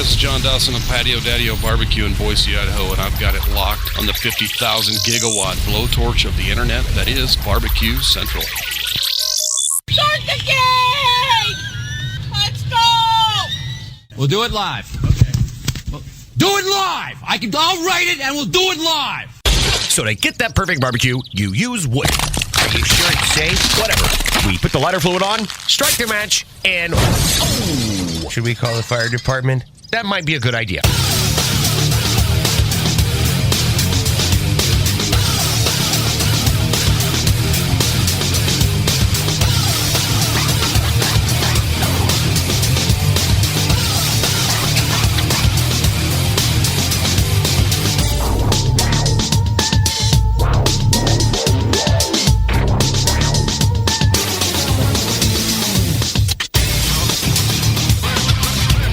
This is John Dawson of Patio Daddy-O Barbecue in Boise, Idaho, and I've got it locked on the 50,000 gigawatt blowtorch of the internet that is Barbecue Central. Start the game! Let's go! We'll do it live. Okay. Do it live! I'll write it and we'll do it live! So to get that perfect barbecue, you use wood. Are you sure it's safe? Whatever. We put the lighter fluid on, strike the match, and... Oh! Should we call the fire department? That might be a good idea.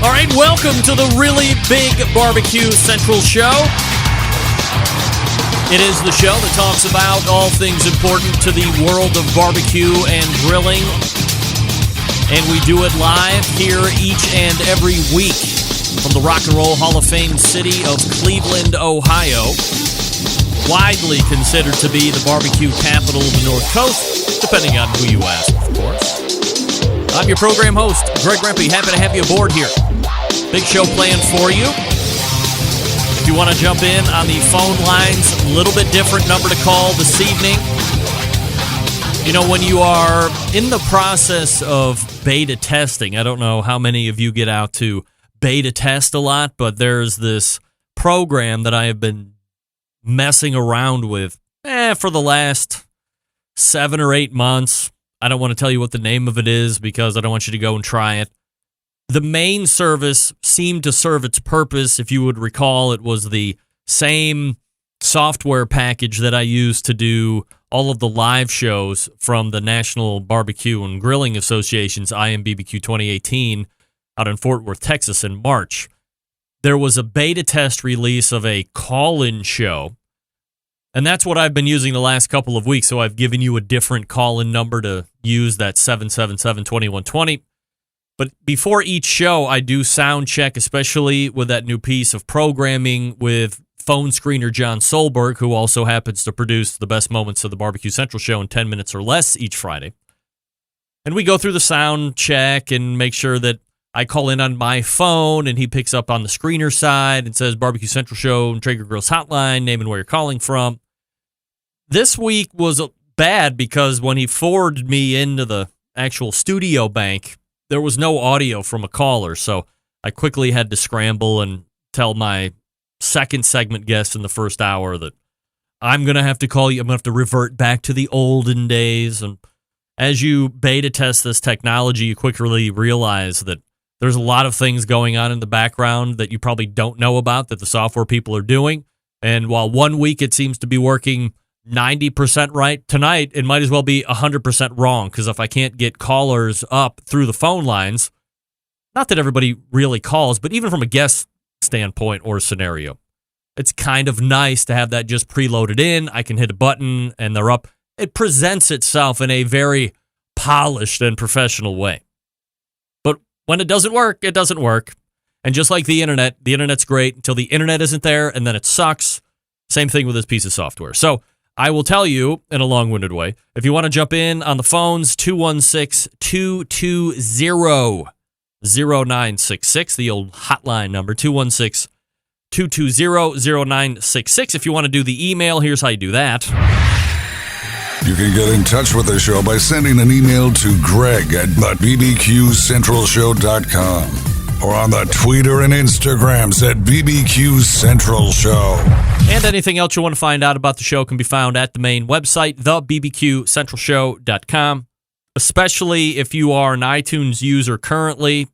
All right, welcome to the really big Barbecue Central show. It is the show that talks about all things important to the world of barbecue and grilling. And we do it live here each and every week from the Rock and Roll Hall of Fame city of Cleveland, Ohio. Widely considered to be the barbecue capital of the North Coast, depending on who you ask, of course. I'm your program host, Greg Rempe. Happy to have you aboard here. Big show planned for you. If you want to jump in on the phone lines, a little bit different number to call this evening. You know, when you are in the process of beta testing, I don't know how many of you get out to beta test a lot, but there's this program that I have been messing around with for the last 7 or 8 months. I don't want to tell you what the name of it is because I don't want you to go and try it. The main service seemed to serve its purpose. If you would recall, it was the same software package that I used to do all of the live shows from the National Barbecue and Grilling Association's BBQ 2018 out in Fort Worth, Texas in March. There was a beta test release of a call-in show, and that's what I've been using the last couple of weeks, so I've given you a different call-in number to use, that 777-2120. But before each show, I do sound check, especially with that new piece of programming with phone screener John Solberg, who also happens to produce the best moments of the Barbecue Central show in 10 minutes or less each Friday. And we go through the sound check and make sure that I call in on my phone and he picks up on the screener side and says Barbecue Central show and Traeger Grills hotline, name and where you're calling from. This week was bad because when he forwarded me into the actual studio bank, there was no audio from a caller, so I quickly had to scramble and tell my second segment guest in the first hour that I'm going to have to call you. I'm going to have to revert back to the olden days. And as you beta test this technology, you quickly realize that there's a lot of things going on in the background that you probably don't know about that the software people are doing. And while 1 week it seems to be working 90% right, tonight it might as well be 100% wrong, because if I can't get callers up through the phone lines, not that everybody really calls, but even from a guest standpoint or scenario, it's kind of nice to have that just preloaded in. I can hit a button and they're up. It presents itself in a very polished and professional way. But when it doesn't work, it doesn't work. And just like the internet's great until the internet isn't there, and then it sucks. Same thing with this piece of software. So I will tell you in a long-winded way, if you want to jump in on the phones, 216-220-0966, the old hotline number, 216-220-0966. If you want to do the email, here's how you do that. You can get in touch with the show by sending an email to greg@bbqcentralshow.com or on the Twitter and Instagrams at BBQ Central Show. And anything else you want to find out about the show can be found at the main website, thebbqcentralshow.com, especially if you are an iTunes user currently.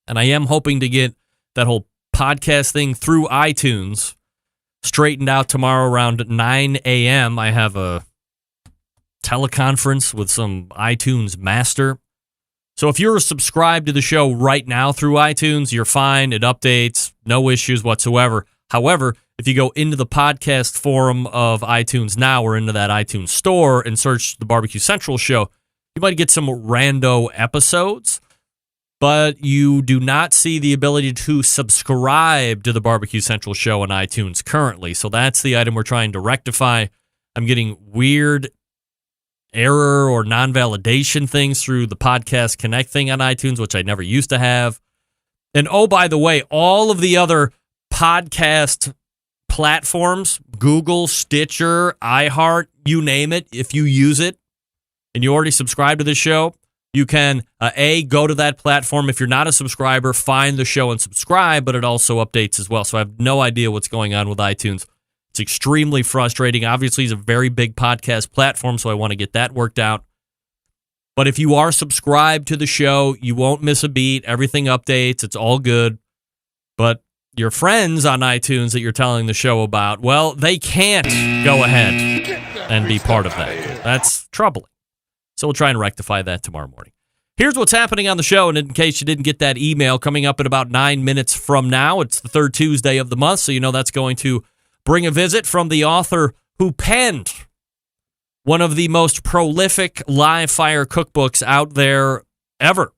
And I am hoping to get that whole podcast thing through iTunes straightened out tomorrow around 9 a.m. I have a teleconference with some iTunes master. So if you're subscribed to the show right now through iTunes, you're fine. It updates, no issues whatsoever. However, if you go into the podcast forum of iTunes now or into that iTunes store and search the Barbecue Central show, you might get some rando episodes. but you do not see the ability to subscribe to the Barbecue Central show on iTunes currently. So that's the item we're trying to rectify. I'm getting weird error or non-validation things through the Podcast Connect thing on iTunes, which I never used to have. And oh, by the way, all of the other podcast platforms, Google, Stitcher, iHeart, you name it, if you use it and you already subscribe to the show, you can, go to that platform. If you're not a subscriber, find the show and subscribe, but it also updates as well. So I have no idea what's going on with iTunes. It's extremely frustrating. Obviously, it's a very big podcast platform, so I want to get that worked out. But if you are subscribed to the show, you won't miss a beat. Everything updates. It's all good. But your friends on iTunes that you're telling the show about, well, they can't go ahead and be part of that. That's troubling. So we'll try and rectify that tomorrow morning. Here's what's happening on the show, and in case you didn't get that email, coming up in about 9 minutes from now, it's the third Tuesday of the month, so you know that's going to bring a visit from the author who penned one of the most prolific live fire cookbooks out there ever,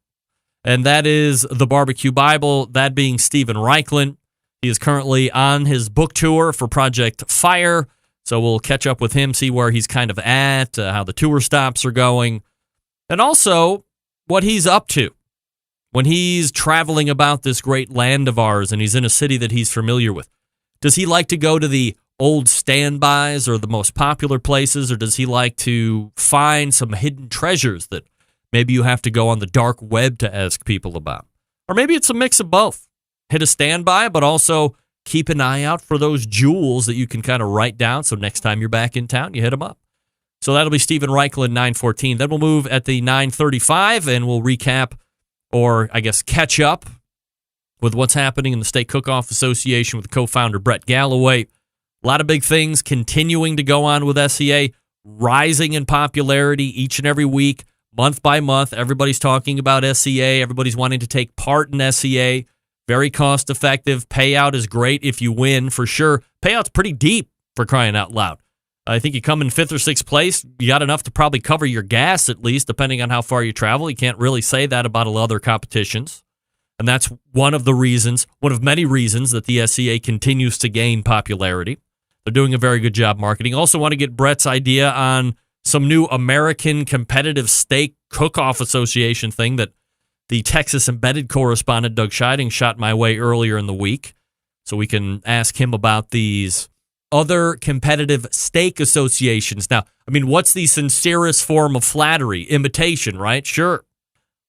and that is the Barbecue Bible, that being Steven Raichlen. He is currently on his book tour for Project Fire, so we'll catch up with him, see where he's kind of at, how the tour stops are going, and also what he's up to when he's traveling about this great land of ours and he's in a city that he's familiar with. Does he like to go to the old standbys or the most popular places, or does he like to find some hidden treasures that maybe you have to go on the dark web to ask people about? Or maybe it's a mix of both. Hit a standby, but also keep an eye out for those jewels that you can kind of write down so next time you're back in town, you hit them up. So that'll be Steven Raichlen, 9:14. Then we'll move at the 9:35, and we'll recap, or I guess catch up, with what's happening in the State Cook-Off Association with co-founder Brett Gallaway. A lot of big things continuing to go on with SCA, rising in popularity each and every week, month by month. Everybody's talking about SCA. Everybody's wanting to take part in SCA. Very cost-effective. Payout is great if you win, for sure. Payout's pretty deep, for crying out loud. I think you come in 5th or 6th place, you got enough to probably cover your gas at least, depending on how far you travel. You can't really say that about a lot of other competitions. And that's one of many reasons that the SCA continues to gain popularity. They're doing a very good job marketing. Also want to get Brett's idea on some new American Competitive Steak Cook-Off Association thing that the Texas Embedded correspondent Doug Scheiding shot my way earlier in the week. So we can ask him about these other competitive steak associations. Now, I mean, what's the sincerest form of flattery? Imitation, right? Sure.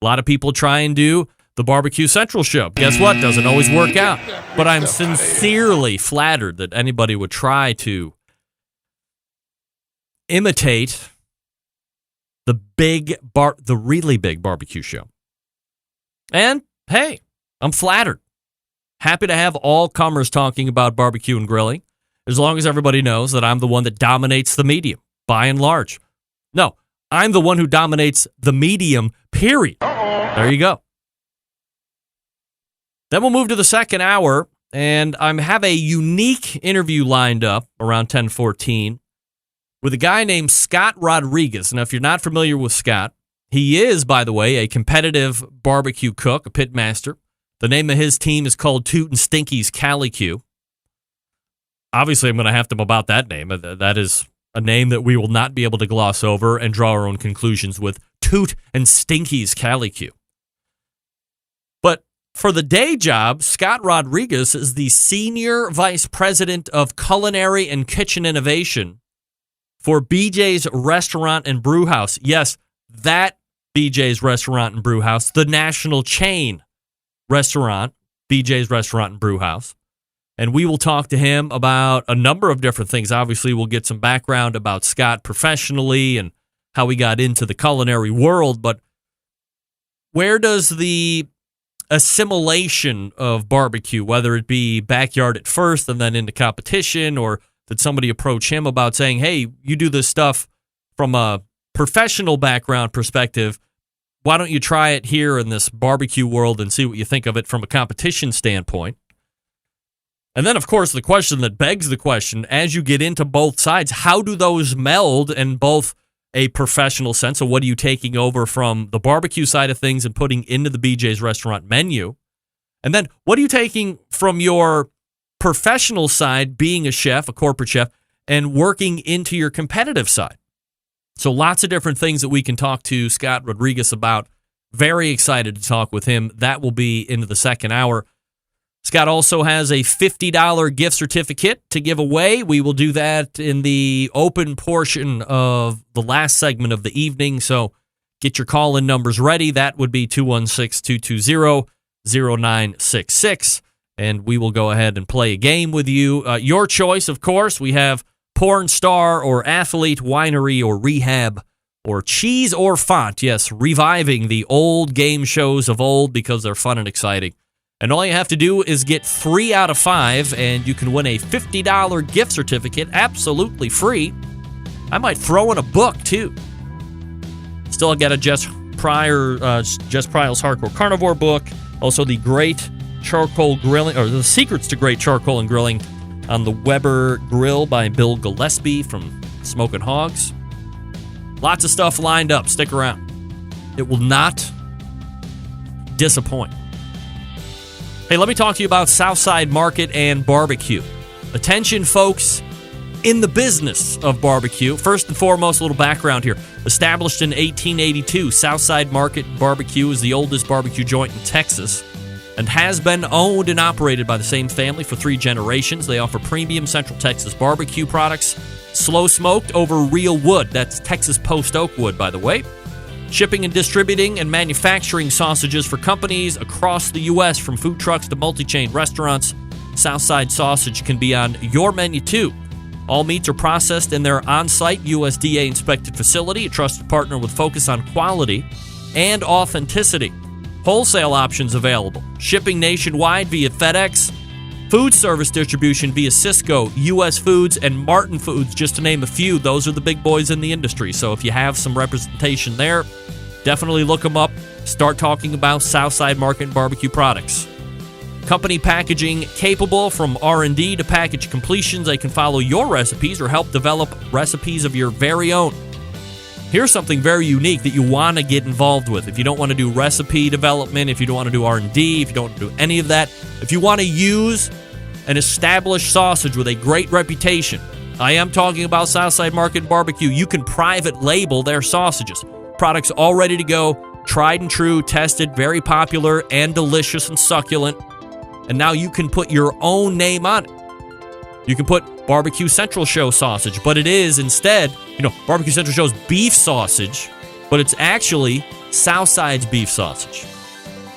A lot of people try and do the Barbecue Central show. Guess what? Doesn't always work out. But I'm sincerely flattered that anybody would try to imitate the really big barbecue show. And, hey, I'm flattered. Happy to have all comers talking about barbecue and grilling, as long as everybody knows that I'm the one that dominates the medium, by and large. No, I'm the one who dominates the medium, period. There you go. Then we'll move to the second hour, and I have a unique interview lined up around 10:14 with a guy named Scott Rodriguez. Now, if you're not familiar with Scott, he is, by the way, a competitive barbecue cook, a pit master. The name of his team is called Tootin' Stinky's Calicu. Obviously, I'm going to have to about that name. That is a name that we will not be able to gloss over and draw our own conclusions with. Toot and Stinky's Calicu. But for the day job, Scott Rodriguez is the Senior Vice President of Culinary and Kitchen Innovation for BJ's Restaurant and Brew House. Yes, that BJ's Restaurant and Brew House, the national chain restaurant, BJ's Restaurant and Brew House. And we will talk to him about a number of different things. Obviously, we'll get some background about Scott professionally and how he got into the culinary world. But where does the assimilation of barbecue, whether it be backyard at first and then into competition, or did somebody approach him about saying, hey, you do this stuff from a professional background perspective, why don't you try it here in this barbecue world and see what you think of it from a competition standpoint? And then, of course, the question that begs the question, as you get into both sides, how do those meld and both a professional sense. So what are you taking over from the barbecue side of things and putting into the BJ's restaurant menu? And then what are you taking from your professional side, being a chef, a corporate chef, and working into your competitive side? So lots of different things that we can talk to Scott Rodriguez about. Very excited to talk with him. That will be into the second hour. Scott also has a $50 gift certificate to give away. We will do that in the open portion of the last segment of the evening. So get your call-in numbers ready. That would be 216-220-0966. And we will go ahead and play a game with you. Your choice, of course. We have porn star or athlete, winery or rehab, or cheese or font. Yes, reviving the old game shows of old because they're fun and exciting. And all you have to do is get 3 out of 5, and you can win a $50 gift certificate absolutely free. I might throw in a book, too. Still got a Jess Pryle's Hardcore Carnivore book. Also the Great Charcoal Grilling, or the Secrets to Great Charcoal and Grilling on the Weber Grill by Bill Gillespie from Smokin' Hogs. Lots of stuff lined up. Stick around. It will not disappoint. Hey, let me talk to you about Southside Market and Barbecue. Attention, folks, in the business of barbecue. First and foremost, a little background here. Established in 1882, Southside Market Barbecue is the oldest barbecue joint in Texas and has been owned and operated by the same family for 3 generations. They offer premium Central Texas barbecue products, slow smoked over real wood. That's Texas post oak wood, by the way. Shipping and distributing and manufacturing sausages for companies across the U.S., from food trucks to multi-chain restaurants. Southside Sausage can be on your menu, too. All meats are processed in their on-site USDA-inspected facility, a trusted partner with focus on quality and authenticity. Wholesale options available. Shipping nationwide via FedEx. Food service distribution via Cisco, U.S. Foods, and Martin Foods, just to name a few. Those are the big boys in the industry. So if you have some representation there, definitely look them up. Start talking about Southside Market and Barbecue products. Company packaging capable from R&D to package completions. They can follow your recipes or help develop recipes of your very own. Here's something very unique that you want to get involved with. If you don't want to do recipe development, if you don't want to do R&D, if you don't want to do any of that, if you want to use an established sausage with a great reputation, I am talking about Southside Market and Barbecue. You can private label their sausages. Products all ready to go, tried and true, tested, very popular and delicious and succulent. And now you can put your own name on it. You can put Barbecue Central Show sausage, but it is instead, Barbecue Central Show's beef sausage, but it's actually Southside's beef sausage.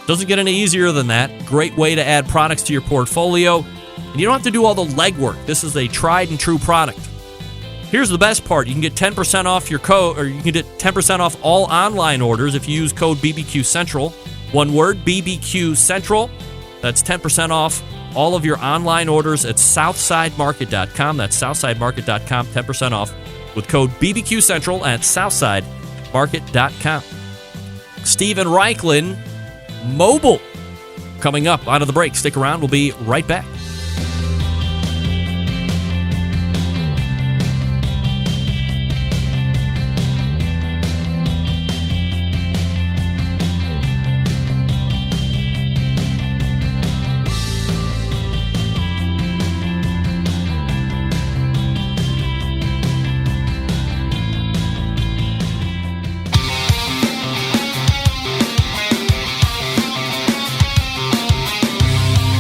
Doesn't get any easier than that. Great way to add products to your portfolio. And you don't have to do all the legwork. This is a tried and true product. Here's the best part. You can get 10% off your code, or you can get 10% off all online orders if you use code BBQ Central. One word, BBQ Central. That's 10% off all of your online orders at SouthsideMarket.com. That's SouthsideMarket.com, 10% off with code BBQ Central at SouthsideMarket.com. Steven Raichlen, Mobile, coming up out of the break. Stick around. We'll be right back.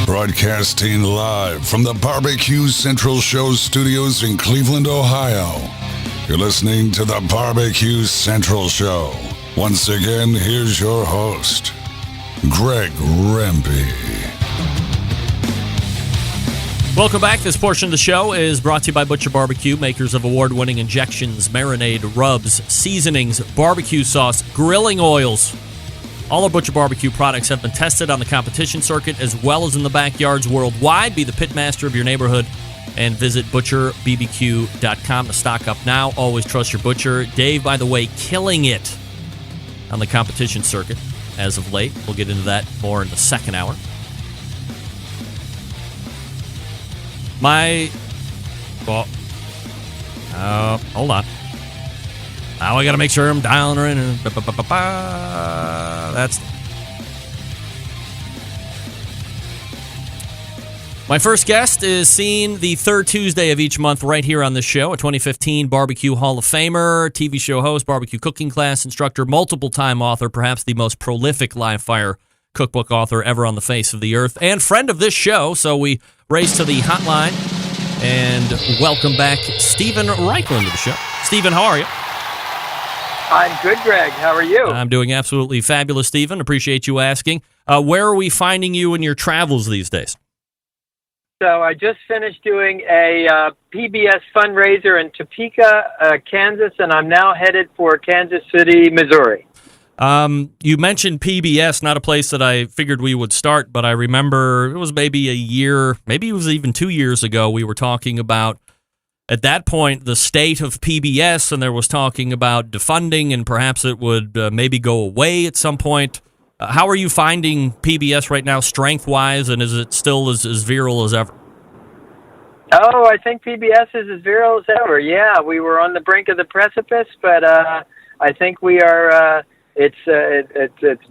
Broadcasting live from the Barbecue Central Show studios in Cleveland, Ohio. You're listening to the Barbecue Central Show. Once again, here's your host, Greg Rempe. Welcome back. This portion of the show is brought to you by Butcher Barbecue, makers of award-winning injections, marinade, rubs, seasonings, barbecue sauce, grilling oils. All our Butcher Barbecue products have been tested on the competition circuit as well as in the backyards worldwide. Be the pitmaster of your neighborhood and visit butcherbbq.com to stock up now. Always trust your butcher. Dave, by the way, killing it on the competition circuit as of late. We'll get into that more in the second hour. Hold on. Now I got to make sure I'm dialing her in. That's... My first guest is seen the third Tuesday of each month right here on this show, a 2015 BBQ Hall of Famer, TV show host, barbecue cooking class instructor, multiple-time author, perhaps the most prolific live-fire cookbook author ever on the face of the earth, and friend of this show. So we race to the hotline and welcome back Steven Raichlen to the show. Steven, how are you? I'm good, Greg. How are you? I'm doing absolutely fabulous, Steven. Appreciate you asking. Where are we finding you in your travels these days? So I just finished doing a PBS fundraiser in Topeka, Kansas, and I'm now headed for Kansas City, Missouri. You mentioned PBS, not a place that I figured we would start, but I remember it was maybe a year, maybe it was even 2 years ago, we were talking about, at that point, the state of PBS, and there was talking about defunding, and perhaps it would maybe go away at some point. How are you finding PBS right now, strength-wise, and is it still as virile as ever? Oh, I think PBS is as virile as ever. Yeah, we were on the brink of the precipice, but I think we are. It's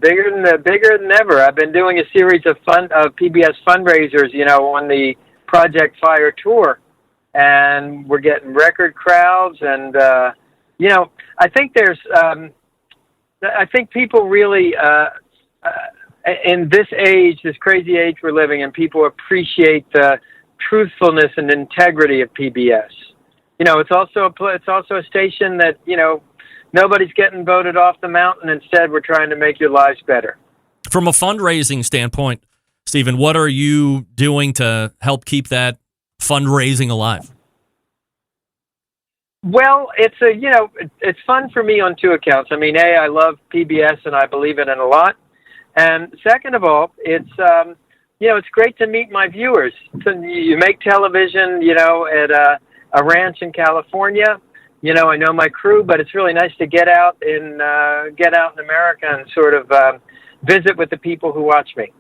bigger than ever. I've been doing a series of PBS fundraisers, on the Project Fire tour, and we're getting record crowds. And I think there's, I think people really. In this age, this crazy age we're living in, people appreciate the truthfulness and integrity of PBS. It's also a station that nobody's getting voted off the mountain. Instead, we're trying to make your lives better. From a fundraising standpoint, Steven, what are you doing to help keep that fundraising alive? Well, it's fun for me on two accounts. I mean, I love PBS and I believe in it a lot. And second of all, it's great to meet my viewers. So you make television, at a ranch in California. I know my crew, but it's really nice to get out in America and sort of visit with the people who watch me.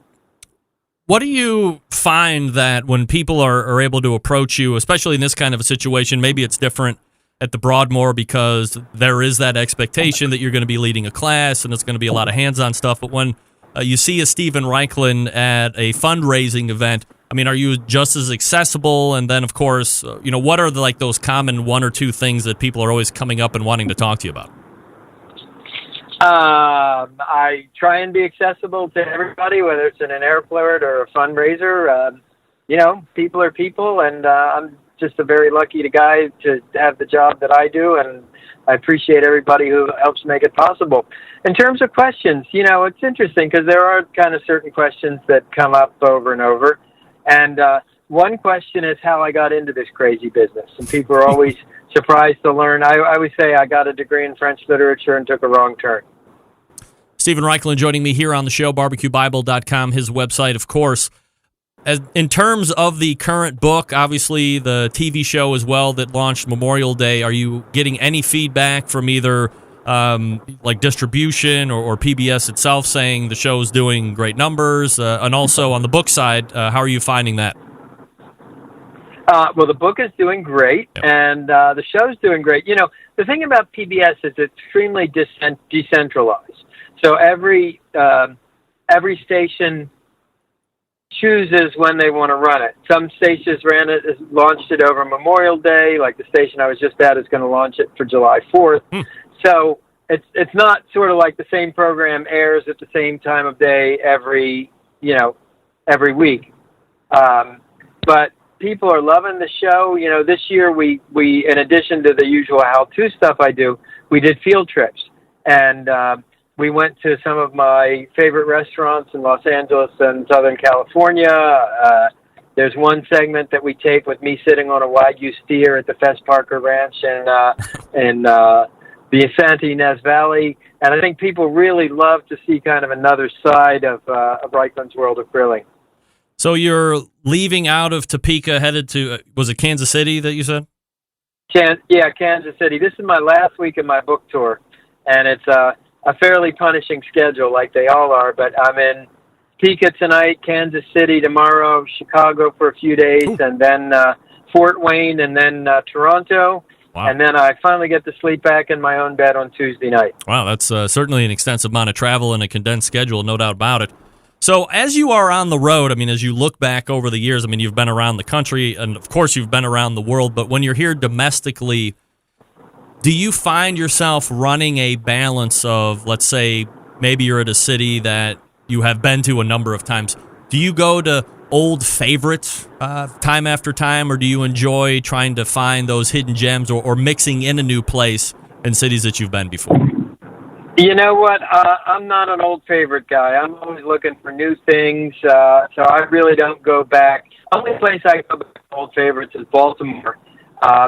What do you find that when people are able to approach you, especially in this kind of a situation, maybe it's different at the Broadmoor because there is that expectation that you're going to be leading a class and it's going to be a lot of hands-on stuff, but when you see a Steven Raichlen at a fundraising event, I mean, are you just as accessible? And then, of course, what are those common one or two things that people are always coming up and wanting to talk to you about? I try and be accessible to everybody, whether it's in an airport or a fundraiser. People are people, and I'm just a very lucky guy to have the job that I do, and I appreciate everybody who helps make it possible. In terms of questions, it's interesting because there are kind of certain questions that come up over and over. And one question is how I got into this crazy business. And people are always surprised to learn. I always say I got a degree in French literature and took a wrong turn. Steven Raichlen joining me here on the show, barbecuebible.com, his website, of course. In terms of the current book, obviously the TV show as well that launched Memorial Day, are you getting any feedback from either distribution or PBS itself saying the show's doing great numbers? And also on the book side, how are you finding that? Well, the book is doing great, and the show's doing great. The thing about PBS is it's extremely decentralized. So every station chooses when they want to run it. Some stations launched it over Memorial Day, like the station I was just at is going to launch it for July 4th. So it's not sort of like the same program airs at the same time of day every week. But people are loving the show. This year we in addition to the usual how-to stuff I do, we did field trips. And we went to some of my favorite restaurants in Los Angeles and Southern California. There's one segment that we tape with me sitting on a Wagyu steer at the Fess Parker Ranch in the Asante Inez Valley. And I think people really love to see kind of another side of Reichlen's world of grilling. So you're leaving out of Topeka, headed to, was it Kansas City that you said? Yeah, Kansas City. This is my last week of my book tour, and it's a fairly punishing schedule like they all are, but I'm in Topeka tonight, Kansas City tomorrow, Chicago for a few days, and then Fort Wayne, and then Toronto. Wow. And then I finally get to sleep back in my own bed on Tuesday night. Wow, that's certainly an extensive amount of travel and a condensed schedule, no doubt about it. So as you are on the road, I mean, as you look back over the years, I mean, you've been around the country, and of course you've been around the world, but when you're here domestically, do you find yourself running a balance of, let's say, maybe you're at a city that you have been to a number of times. Do you go to old favorites time after time, or do you enjoy trying to find those hidden gems or mixing in a new place in cities that you've been before? You know what? I'm not an old favorite guy. I'm always looking for new things, so I really don't go back. Only place I go back to old favorites is Baltimore,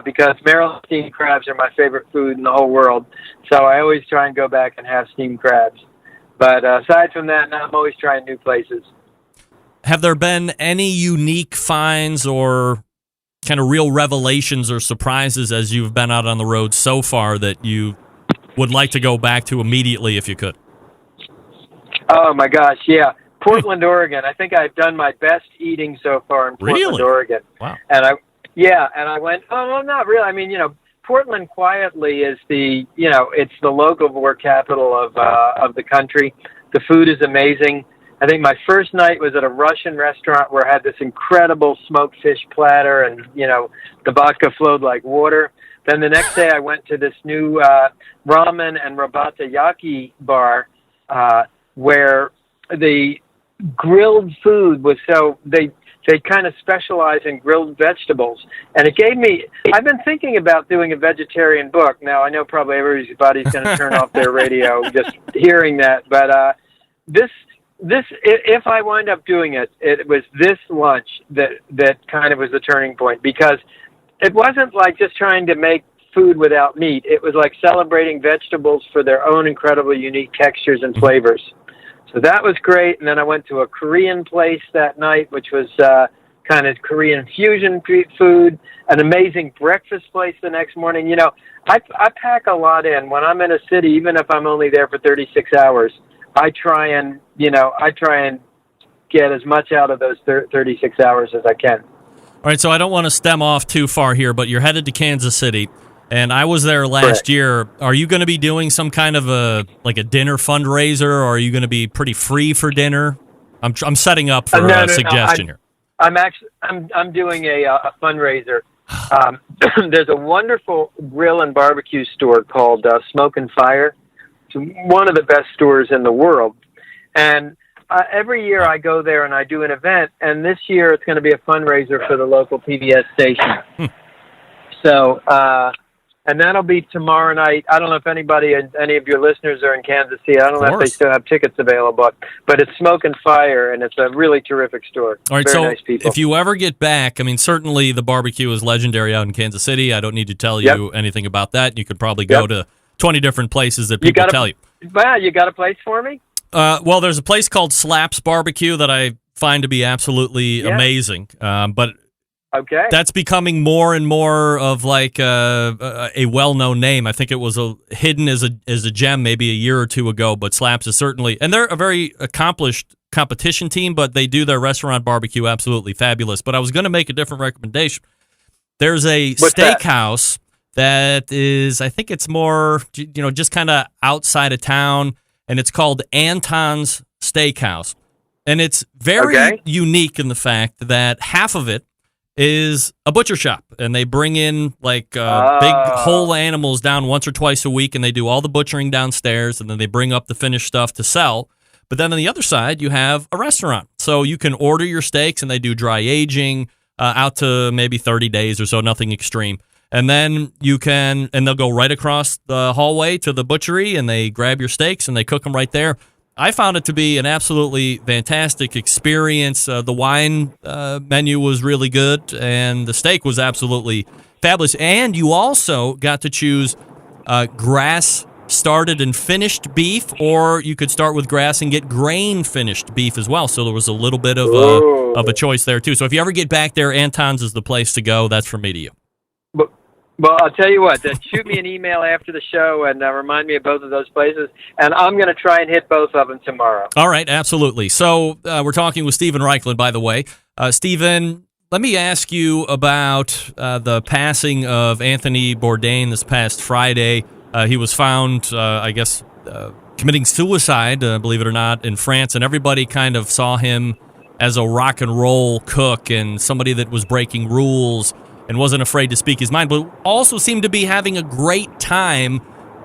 because Maryland steamed crabs are my favorite food in the whole world. So I always try and go back and have steamed crabs. But aside from that, I'm always trying new places. Have there been any unique finds or kind of real revelations or surprises as you've been out on the road so far that you would like to go back to immediately if you could? Oh, my gosh, yeah. Portland, Oregon. I think I've done my best eating so far in Portland, Oregon. Wow. And I went, well, not really. I mean, Portland quietly is it's the locavore capital of the country. The food is amazing. I think my first night was at a Russian restaurant where I had this incredible smoked fish platter, and the vodka flowed like water. Then the next day I went to this new ramen and rabatayaki bar where the grilled food was they kind of specialize in grilled vegetables. And it gave me, I've been thinking about doing a vegetarian book. Now, I know probably everybody's going to turn off their radio just hearing that. But this, if I wind up doing it, it was this lunch that kind of was the turning point, because it wasn't like just trying to make food without meat. It was like celebrating vegetables for their own incredibly unique textures and flavors. So that was great. And then I went to a Korean place that night, which was kind of Korean fusion food, an amazing breakfast place the next morning. I pack a lot in. When I'm in a city, even if I'm only there for 36 hours, I try and get as much out of those 36 hours as I can. All right, so I don't want to stem off too far here, but you're headed to Kansas City. And I was there last year. Are you going to be doing some kind of a dinner fundraiser, or are you going to be pretty free for dinner? I'm setting up for a suggestion here. I'm doing a fundraiser. There's a wonderful grill and barbecue store called Smokin' Fire. It's one of the best stores in the world. And every year I go there and I do an event. And this year it's going to be a fundraiser for the local PBS station. So. And that'll be tomorrow night. I don't know if any of your listeners are in Kansas City. I don't know if they still have tickets available, but it's Smokin' Fire, and it's a really terrific store. All right, Very nice people. If you ever get back, I mean, certainly the barbecue is legendary out in Kansas City. I don't need to tell you anything about that. You could probably go to 20 different places that people tell you. Wow, you got a place for me? Well, there's a place called Slaps Barbecue that I find to be absolutely amazing, but... Okay. That's becoming more and more of like a well-known name. I think it was hidden as a gem maybe a year or two ago, but Slaps is certainly, and they're a very accomplished competition team, but they do their restaurant barbecue absolutely fabulous. But I was going to make a different recommendation. There's a steakhouse that is, I think it's more, just kind of outside of town, and it's called Anton's Steakhouse. And it's very unique in the fact that half of it is a butcher shop, and they bring in like big whole animals down once or twice a week, and they do all the butchering downstairs, and then they bring up the finished stuff to sell. But then on the other side, you have a restaurant, so you can order your steaks, and they do dry aging out to maybe 30 days or so, nothing extreme. And then and they'll go right across the hallway to the butchery, and they grab your steaks, and they cook them right there. I found it to be an absolutely fantastic experience. The wine menu was really good, and the steak was absolutely fabulous. And you also got to choose grass-started and finished beef, or you could start with grass and get grain-finished beef as well. So there was a little bit of a choice there, too. So if you ever get back there, Anton's is the place to go. That's from me to you. Well, I'll tell you what, shoot me an email after the show and remind me of both of those places, and I'm going to try and hit both of them tomorrow. All right, absolutely. So we're talking with Steven Raichlen, by the way. Steven, let me ask you about the passing of Anthony Bourdain this past Friday. He was found, committing suicide, believe it or not, in France, and everybody kind of saw him as a rock and roll cook and somebody that was breaking rules and wasn't afraid to speak his mind, but also seemed to be having a great time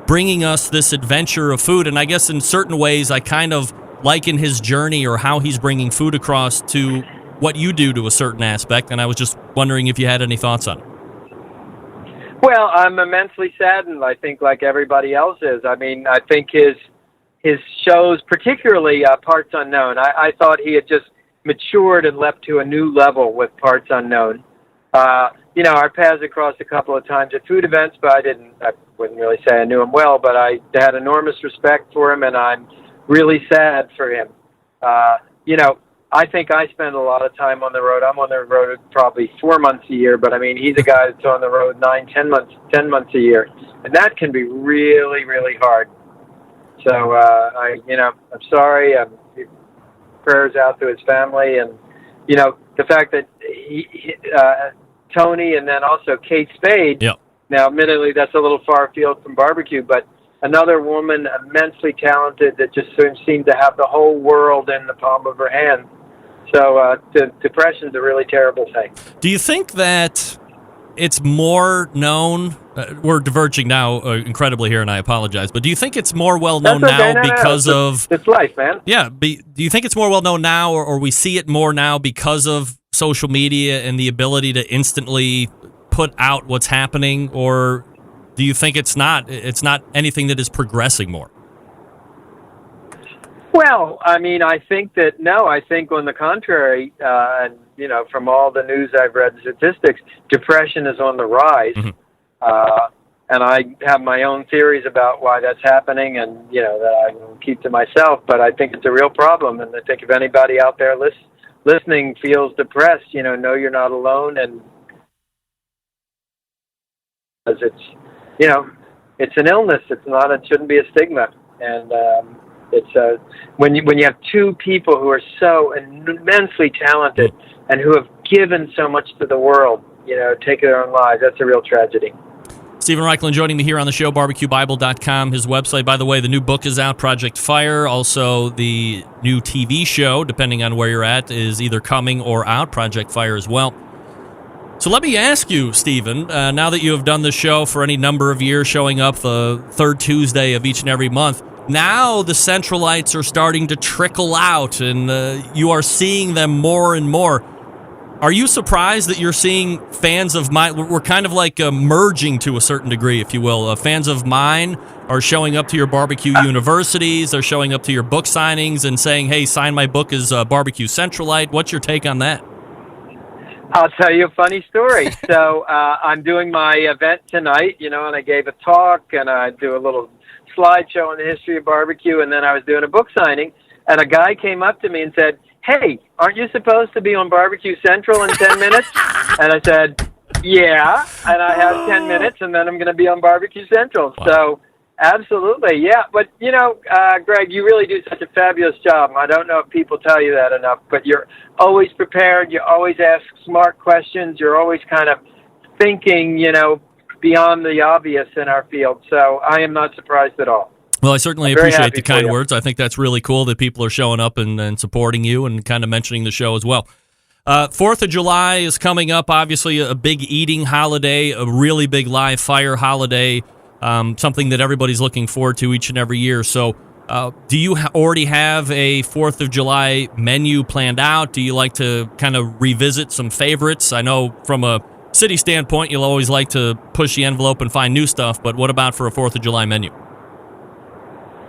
bringing us this adventure of food. And I guess in certain ways, I kind of liken his journey or how he's bringing food across to what you do to a certain aspect. And I was just wondering if you had any thoughts on it. Well, I'm immensely saddened, I think, like everybody else is. I mean, I think his shows, particularly Parts Unknown, I thought he had just matured and leapt to a new level with Parts Unknown. Our paths had crossed a couple of times at food events, but I wouldn't really say I knew him well, but I had enormous respect for him, and I'm really sad for him. I think I spend a lot of time on the road. I'm on the road probably 4 months a year, but I mean, he's a guy that's on the road 10 months a year, and that can be really, really hard. So, I'm sorry. Prayers out to his family, and the fact that Tony and then also Kate Spade. Yep. Now, admittedly, that's a little far afield from barbecue, but another woman immensely talented that just seemed to have the whole world in the palm of her hand. So, depression's a really terrible thing. Do you think that it's more known? We're diverging now incredibly here, and I apologize. But do you think it's more well known now because of? It's life, man. Yeah. Do you think it's more well known now, or we see it more now because of social media and the ability to instantly put out what's happening, or do you think it's not? It's not anything that is progressing more. Well, I mean, I think on the contrary, and from all the news I've read, statistics, depression is on the rise. Mm-hmm. And I have my own theories about why that's happening, and that I will keep to myself. But I think it's a real problem, and I think if anybody out there listening feels depressed, know you're not alone, and because it's an illness. It shouldn't be a stigma, and it's when you have two people who are so immensely talented and who have given so much to the world, take their own lives. That's a real tragedy. Steven Raichlen joining me here on the show, BarbecueBible.com, his website. By the way, the new book is out, Project Fire. Also, the new TV show, depending on where you're at, is either coming or out, Project Fire as well. So let me ask you, Steven, now that you have done the show for any number of years, showing up the third Tuesday of each and every month, now the Centralites are starting to trickle out, and you are seeing them more and more. Are you surprised that you're seeing fans of mine? We're kind of like merging to a certain degree, if you will. Fans of mine are showing up to your barbecue universities. They're showing up to your book signings and saying, hey, sign my book as Barbecue Centralite. What's your take on that? I'll tell you a funny story. So I'm doing my event tonight, and I gave a talk, and I do a little slideshow on the history of barbecue, and then I was doing a book signing, and a guy came up to me and said, hey, aren't you supposed to be on Barbecue Central in 10 minutes? And I said, yeah, and I have 10 minutes, and then I'm going to be on Barbecue Central. Wow. So, absolutely, yeah. But, Greg, you really do such a fabulous job. I don't know if people tell you that enough, but you're always prepared. You always ask smart questions. You're always kind of thinking, beyond the obvious in our field. So I am not surprised at all. Well, I certainly appreciate the kind words. I think that's really cool that people are showing up and supporting you and kind of mentioning the show as well. 4th of July is coming up, obviously a big eating holiday, a really big live fire holiday, something that everybody's looking forward to each and every year. So do you already have a 4th of July menu planned out? Do you like to kind of revisit some favorites? I know from a city standpoint, you'll always like to push the envelope and find new stuff, but what about for a 4th of July menu?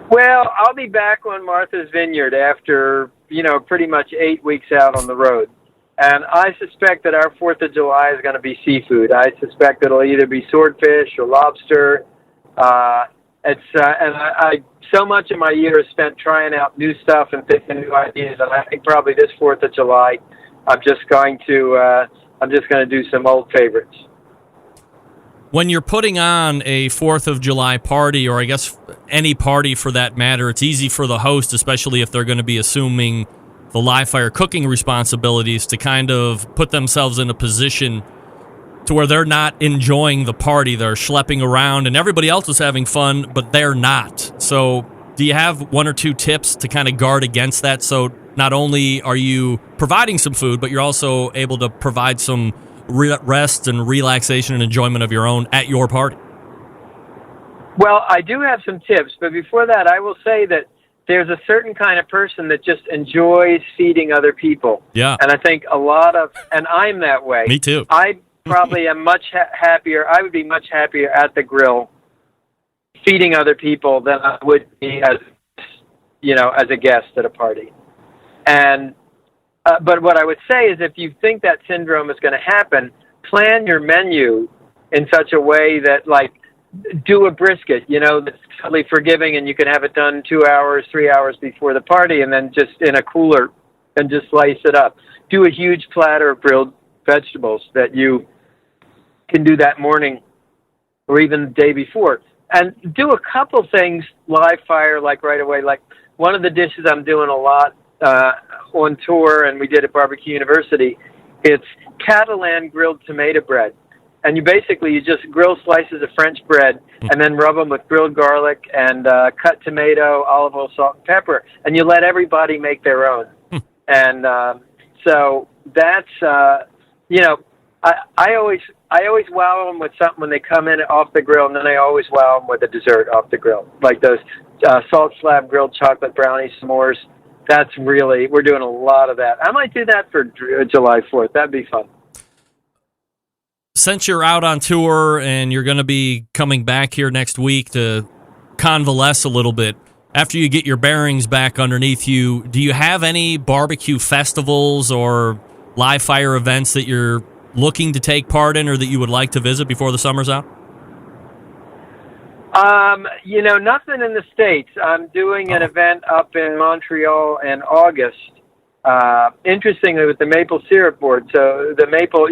Well, I'll be back on Martha's Vineyard after, pretty much 8 weeks out on the road. And I suspect that our 4th of July is going to be seafood. I suspect it'll either be swordfish or lobster. And I so much of my year is spent trying out new stuff and thinking new ideas. And I think probably this 4th of July, I'm just going to do some old favorites. When you're putting on a 4th of July party, or I guess any party for that matter, it's easy for the host, especially if they're going to be assuming the live fire cooking responsibilities to kind of put themselves in a position to where they're not enjoying the party. They're schlepping around, and everybody else is having fun, but they're not. So do you have one or two tips to kind of guard against that? So not only are you providing some food, but you're also able to provide some rest and relaxation and enjoyment of your own at your party. Well, I do have some tips, but before that, I will say that there's a certain kind of person that just enjoys feeding other people. Yeah. And I think and I'm that way. Me too. I probably am much happier. I would be much happier at the grill feeding other people than I would be as a guest at a party. And, but what I would say is if you think that syndrome is going to happen, plan your menu in such a way that, like, do a brisket, that's totally forgiving, and you can have it done 2 hours, 3 hours before the party, and then just in a cooler and just slice it up. Do a huge platter of grilled vegetables that you can do that morning or even the day before. And do a couple things live fire, like right away. Like one of the dishes I'm doing a lot on tour, and we did at Barbecue University, it's Catalan grilled tomato bread. And you just grill slices of French bread and then rub them with grilled garlic and cut tomato, olive oil, salt, and pepper. And you let everybody make their own. And so that's, I always wow them with something when they come in off the grill, and then I always wow them with a dessert off the grill, like those salt slab grilled chocolate brownie s'mores. We're doing a lot of that. I might do that for July 4th. That'd be fun. Since you're out on tour and you're going to be coming back here next week to convalesce a little bit, after you get your bearings back underneath you, do you have any barbecue festivals or live fire events that you're looking to take part in or that you would like to visit before the summer's out? Nothing in the States. I'm doing an event up in Montreal in August. Interestingly, with the maple syrup board. So the maple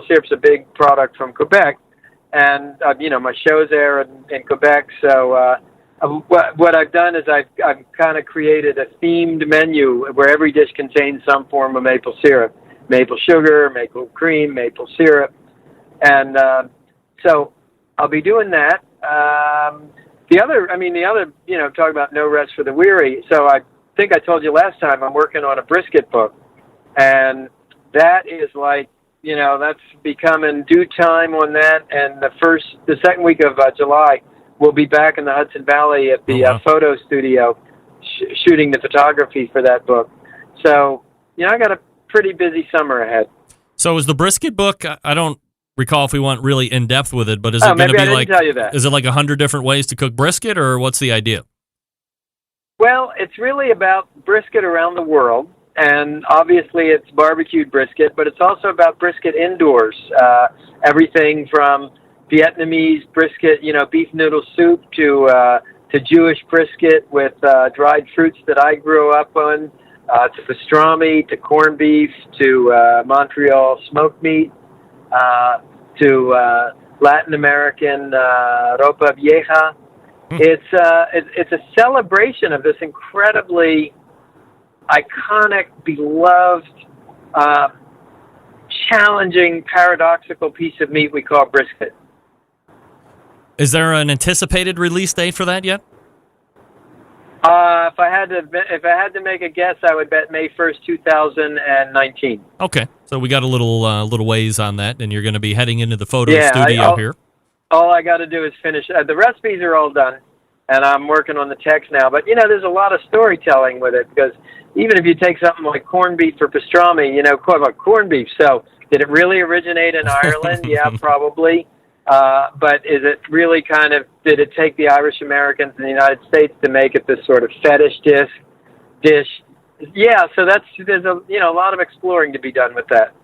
syrup's a big product from Quebec, and my show's there in Quebec. So what I've done is I've kind of created a themed menu where every dish contains some form of maple syrup, maple sugar, maple cream, maple syrup, and so I'll be doing that. The other, talk about no rest for the weary. So I think I told you last time I'm working on a brisket book, and that is that's becoming due time on that. And the second week of July, we'll be back in the Hudson Valley at the photo studio shooting the photography for that book. So, I got a pretty busy summer ahead. So is the brisket book, I don't recall if we went really in depth with it, but is it going to be like, is it like 100 different ways to cook brisket, or what's the idea? Well, it's really about brisket around the world, and obviously it's barbecued brisket, but it's also about brisket indoors. Everything from Vietnamese brisket, beef noodle soup, to Jewish brisket with dried fruits that I grew up on, to pastrami, to corned beef, to Montreal smoked meat, to Latin American ropa vieja. It's a celebration of this incredibly iconic, beloved, challenging, paradoxical piece of meat we call brisket. Is there an anticipated release date for that yet? If I had to make a guess, I would bet May 1st, 2019. Okay, so we got a little ways on that, and you're going to be heading into the photo studio here. All I got to do is finish. The recipes are all done, and I'm working on the text now. But there's a lot of storytelling with it, because even if you take something like corned beef for pastrami, corned beef. So did it really originate in Ireland? Yeah, probably. But is it really did it take the Irish Americans in the United States to make it this sort of fetish dish? Yeah, so there's a lot of exploring to be done with that.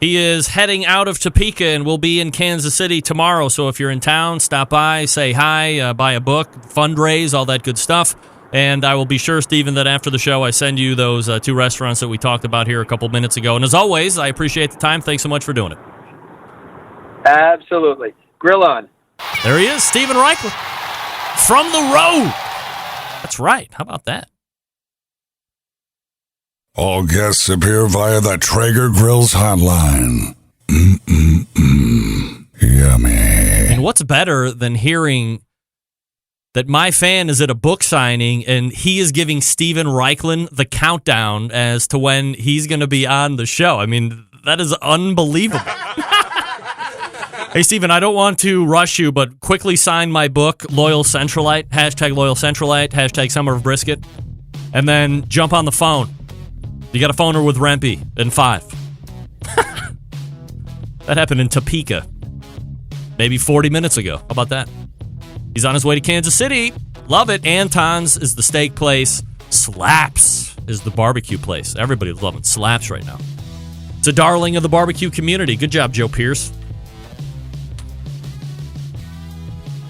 He is heading out of Topeka and will be in Kansas City tomorrow. So if you're in town, stop by, say hi, buy a book, fundraise, all that good stuff. And I will be sure, Steven, that after the show I send you those two restaurants that we talked about here a couple minutes ago. And as always, I appreciate the time. Thanks so much for doing it. Absolutely. Grill on. There he is, Steven Raichlen. From the road. That's right. How about that? All guests appear via the Traeger Grills hotline. Yummy. And what's better than hearing that my fan is at a book signing and he is giving Steven Raichlen the countdown as to when he's going to be on the show? I mean, that is unbelievable. Hey, Steven, I don't want to rush you, but quickly sign my book, Loyal Centralite, #LoyalCentralite, #Summer of Brisket, and then jump on the phone. You got a phoner with Rempy in 5. That happened in Topeka maybe 40 minutes ago. How about that? He's on his way to Kansas City. Love it. Anton's is the steak place. Slaps is the barbecue place. Everybody's loving Slaps right now. It's a darling of the barbecue community. Good job, Joe Pierce.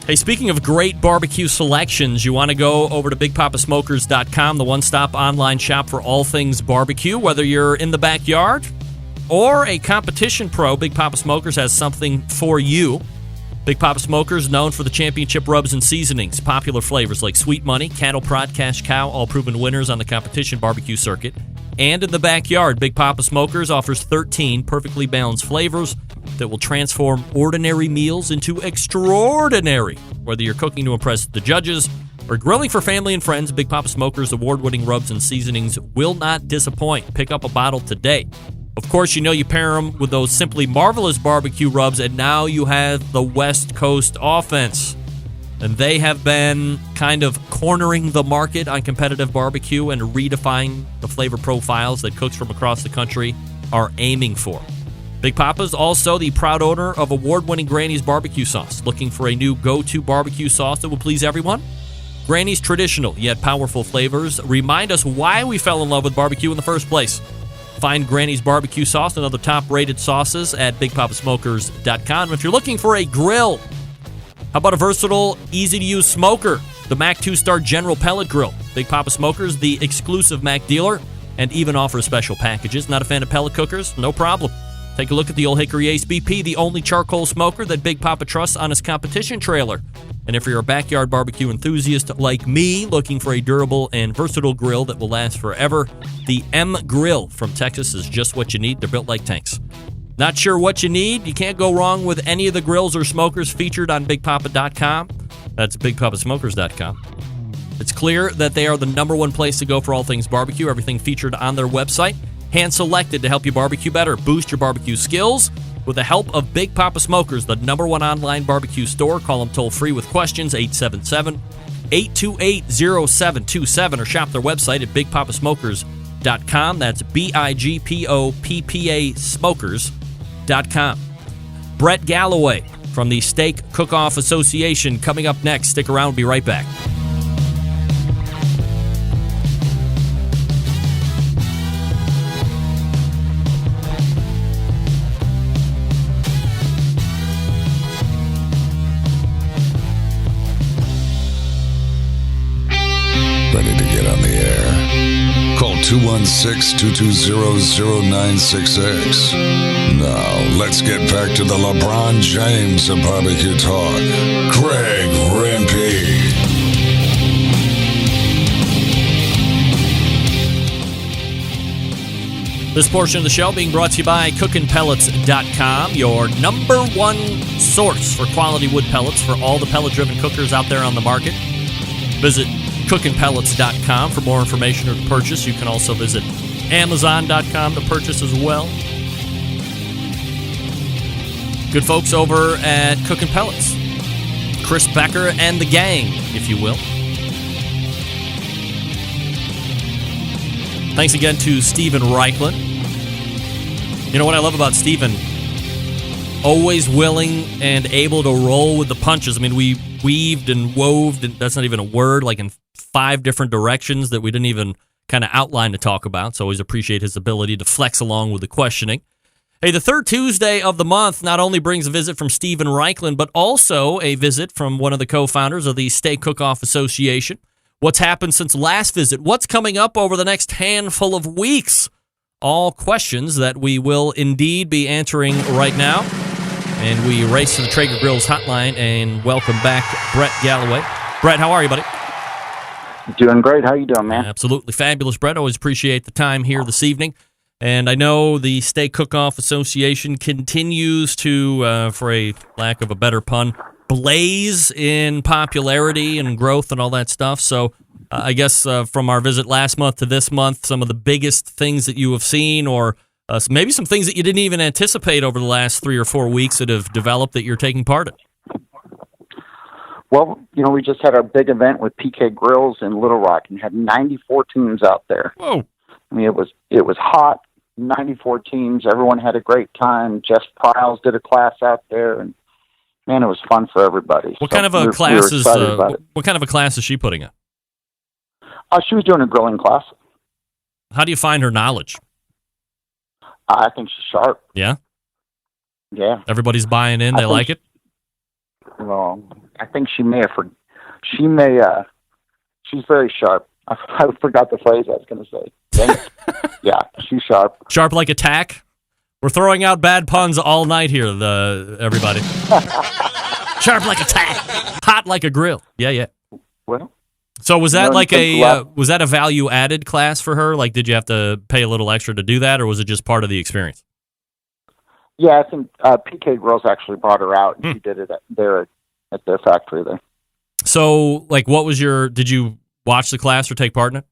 Hey, speaking of great barbecue selections, you want to go over to BigPoppaSmokers.com, the one-stop online shop for all things barbecue. Whether you're in the backyard or a competition pro, Big Poppa Smokers has something for you. Big Poppa Smokers, known for the championship rubs and seasonings. Popular flavors like Sweet Money, Cattle Prod, Cash Cow, all proven winners on the competition barbecue circuit. And in the backyard, Big Poppa Smokers offers 13 perfectly balanced flavors that will transform ordinary meals into extraordinary. Whether you're cooking to impress the judges or grilling for family and friends, Big Poppa Smokers' award-winning rubs and seasonings will not disappoint. Pick up a bottle today. Of course, you know you pair them with those simply marvelous barbecue rubs, and now you have the West Coast offense. And they have been kind of cornering the market on competitive barbecue and redefining the flavor profiles that cooks from across the country are aiming for. Big Poppa's also the proud owner of award-winning Granny's barbecue sauce. Looking for a new go-to barbecue sauce that will please everyone? Granny's traditional yet powerful flavors remind us why we fell in love with barbecue in the first place. Find Granny's barbecue sauce and other top-rated sauces at BigPoppaSmokers.com. If you're looking for a grill, how about a versatile, easy-to-use smoker? The Mac 2-Star General Pellet Grill. Big Poppa Smokers, the exclusive Mac dealer, and even offers special packages. Not a fan of pellet cookers? No problem. Take a look at the Old Hickory Ace BP, the only charcoal smoker that Big Poppa trusts on his competition trailer. And if you're a backyard barbecue enthusiast like me, looking for a durable and versatile grill that will last forever, the M Grill from Texas is just what you need. They're built like tanks. Not sure what you need? You can't go wrong with any of the grills or smokers featured on BigPoppa.com. That's BigPoppaSmokers.com. It's clear that they are the number one place to go for all things barbecue. Everything featured on their website. Hand-selected to help you barbecue better. Boost your barbecue skills with the help of Big Poppa Smokers, the number one online barbecue store. Call them toll-free with questions, 877-828-0727, or shop their website at BigPoppaSmokers.com. That's BIGPOPPA Smokers.com. Brett Gallaway from the Steak Cook-Off Association coming up next. Stick around. We'll be right back. Ready to get on the air? Call 216-220-0966. Now, let's get back to the LeBron James of barbecue talk. Greg Rempe. This portion of the show being brought to you by CookinPellets.com, your number one source for quality wood pellets for all the pellet-driven cookers out there on the market. Visit CookinPellets.com for more information or to purchase. You can also visit Amazon.com to purchase as well. Good folks over at Cookin Pellets. Chris Becker and the gang, if you will. Thanks again to Steven Raichlen. You know what I love about Steven? Always willing and able to roll with the punches. I mean, we weaved and wove, and that's not even a word, like in 5 different directions that we didn't even kind of outline to talk about. So always appreciate his ability to flex along with the questioning. Hey, the third Tuesday of the month not only brings a visit from Steven Raichlen, but also a visit from one of the co-founders of the Steak Cook-Off Association. What's happened since last visit? What's coming up over the next handful of weeks? All questions that we will indeed be answering right now. And we race to the Traeger Grills hotline and welcome back Brett Gallaway. Brett, how are you, buddy? Doing great. How you doing, man? Absolutely fabulous, Brett. Always appreciate the time here this evening. And I know the Steak Cook-Off Association continues to, for a lack of a better pun, blaze in popularity and growth and all that stuff. So I guess from our visit last month to this month, some of the biggest things that you have seen, or maybe some things that you didn't even anticipate over the last 3 or 4 weeks that have developed that you're taking part in. Well, we just had our big event with PK Grills in Little Rock and had 94 teams out there. Whoa. I mean, it was hot, 94 teams. Everyone had a great time. Jess Pryles did a class out there, and man, it was fun for everybody. What kind of a class is what kind of a class is she putting in? She was doing a grilling class. How do you find her knowledge? I think she's sharp. Yeah? Yeah. Everybody's buying in. They like it? Well, I think she's very sharp. I forgot the phrase I was going to say. Dang it. Yeah, she's sharp. Sharp like a tack? We're throwing out bad puns all night here, everybody. Sharp like a tack. Hot like a grill. Yeah. Well. So was that was that a value added class for her? Like, did you have to pay a little extra to do that, or was it just part of the experience? Yeah, I think PK Grills actually brought her out, and she did it at their factory there. So, like, did you watch the class or take part in it?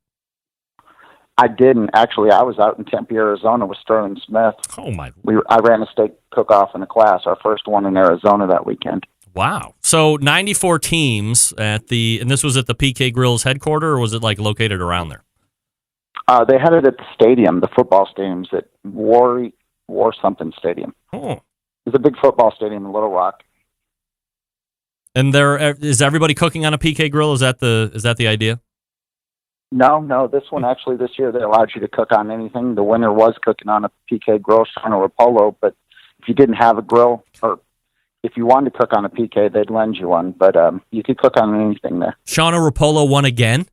I didn't. Actually, I was out in Tempe, Arizona with Sterling Smith. Oh, my. I ran a steak cook-off in a class, our first one in Arizona that weekend. Wow. So 94 teams and this was at the PK Grills headquarters, or was it, like, located around there? They had it at the stadium, the football stadiums at War something stadium. Oh. It's a big football stadium in Little Rock. And is everybody cooking on a PK grill? Is that the idea? No. This one actually this year they allowed you to cook on anything. The winner was cooking on a PK grill, Shauna Rapolo. But if you didn't have a grill, or if you wanted to cook on a PK, they'd lend you one. But you could cook on anything there. Shauna Rapolo won again.